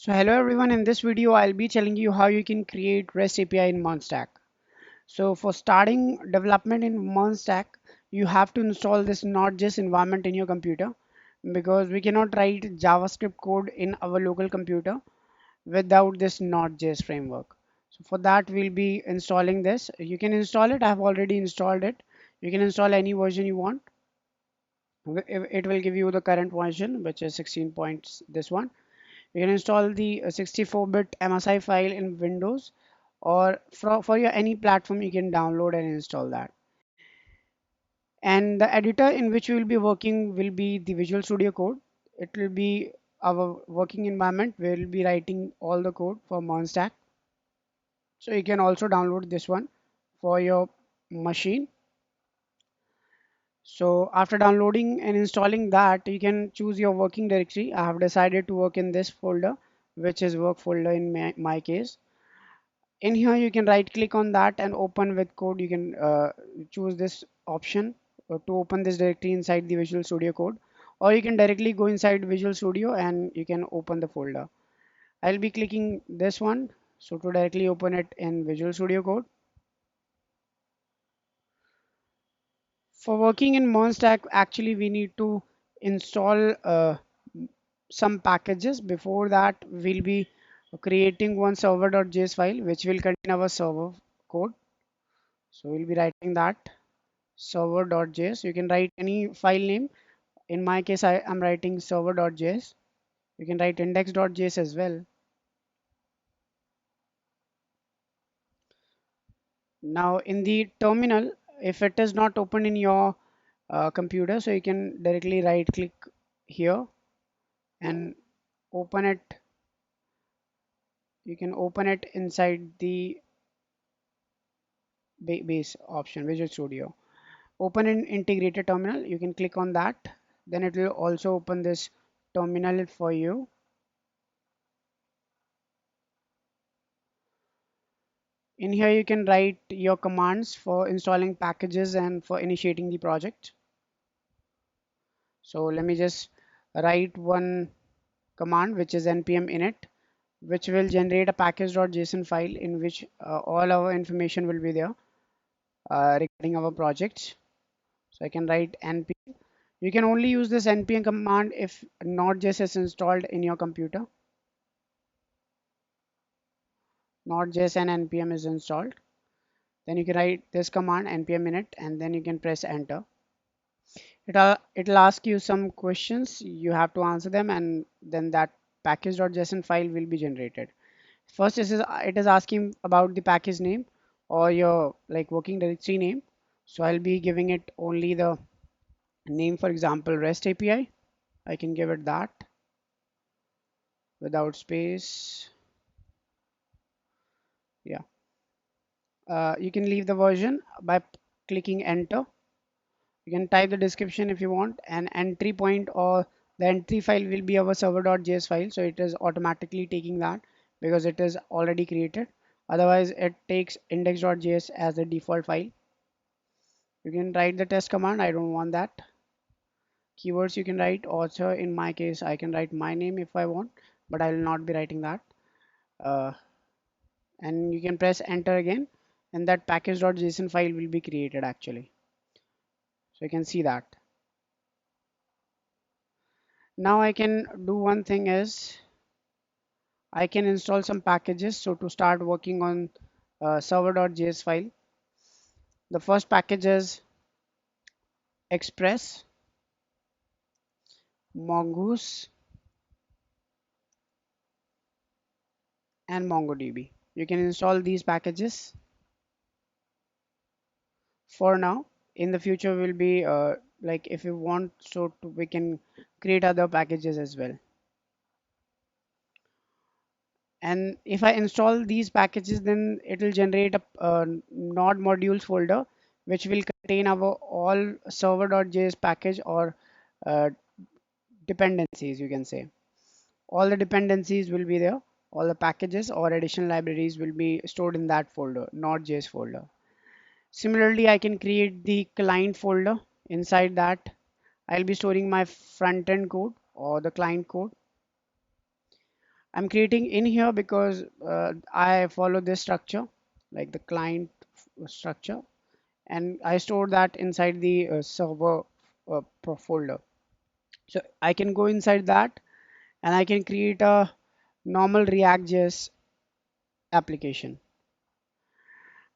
So hello everyone, in this video I'll be telling you how you can create REST API in MERN stack. So for starting development in MERN stack, you have to install this Node.js environment in your computer because we cannot write JavaScript code in our local computer without this Node.js framework. So for that we'll be installing this. You can install it. I have already installed it. You can install any version you want. It will give you the current version, which is 16 points, this one. You can install the 64-bit MSI file in Windows, or for your any platform you can download and install that. And the editor in which we will be working will be the Visual Studio Code. It will be our working environment. We will be writing all the code for MERN stack. So you can also download this one for your machine. So after downloading and installing that, you can choose your working directory. I have decided to work in this folder, which is work folder in my case. In here you can right click on that and open with code. You can choose this option to open this directory inside the Visual Studio Code, or you can directly go inside Visual Studio and you can open the folder. I'll be clicking this one, so to directly open it in Visual Studio Code. For working in MERN stack, actually we need to install some packages. Before that, we'll be creating one server.js file which will contain our server code. So we'll be writing that server.js. You can write any file name. In my case, I am writing server.js. You can write index.js as well. Now in the terminal, if it is not open in your computer, so you can directly right click here and open it. You can open it inside the base option, Visual Studio. Open an integrated terminal. You can click on that. Then it will also open this terminal for you. In here you can write your commands for installing packages and for initiating the project. So let me just write one command, which is npm init, which will generate a package.json file in which all our information will be there regarding our projects. So I can write npm. You can only use this npm command if Node.js is installed in your computer. Node.js and npm is installed. Then you can write this command npm init and then you can press enter. It'll ask you some questions. You have to answer them, and then that package.json file will be generated. First, it is asking about the package name or your like working directory name. So I'll be giving it only the name, for example, REST API. I can give it that without space. Yeah. You can leave the version by clicking enter. You can type the description if you want. An entry point or the entry file will be our server.js file, so it is automatically taking that because it is already created. Otherwise it takes index.js as the default file. You can write the test command. I don't want that. Keywords you can write author. In my case I can write my name if I want, but I will not be writing that. uh, and you can press enter again, and that package.json file will be created actually. So you can see that. Now I can do one thing is I can install some packages. So to start working on server.js file, the first package is Express, Mongoose, and MongoDB. You can install these packages for now. In the future will be like if you want, we can create other packages as well. And if I install these packages, then it will generate a node modules folder which will contain our all server.js package or uh, dependencies, you can say. All the dependencies will be there. All the packages or additional libraries will be stored in that folder, node.js folder. Similarly, I can create the client folder. Inside that I'll be storing my front end code or the client code. I'm creating in here because I follow this structure, like the client structure, and I store that inside the server folder. So I can go inside that and I can create a normal React.js application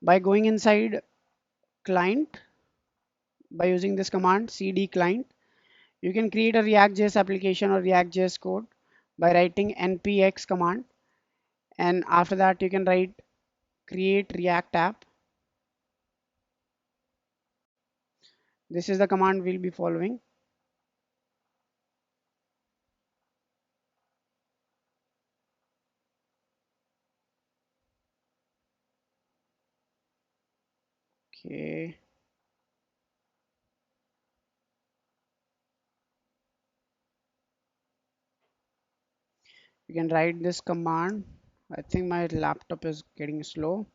by going inside client by using this command cd client. You can create a React.js application or React.js code by writing npx command, and after that you can write create React app. This is the command we'll be following. Okay, you can write this command. I think my laptop is getting slow.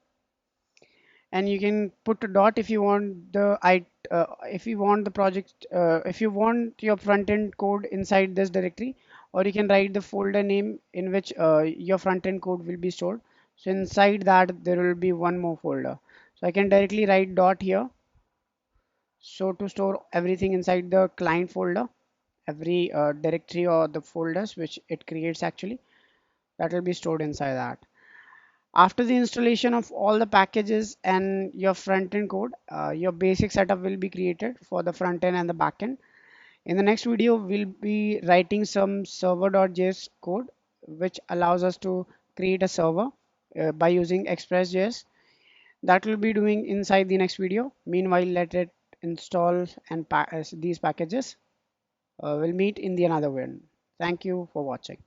And you can put a dot if you want the if you want the project, if you want your front end code inside this directory, or you can write the folder name in which your front end code will be stored. So inside that there will be one more folder, so I can directly write dot here. So to store everything inside the client folder, every directory or the folders which it creates actually, that will be stored inside that. After the installation of all the packages and your front-end code, your basic setup will be created for the front end and the back end. In the next video, we'll be writing some server.js code, which allows us to create a server by using Express.js. That will be doing inside the next video. Meanwhile, let it install and these packages. We'll meet in the another one. Thank you for watching.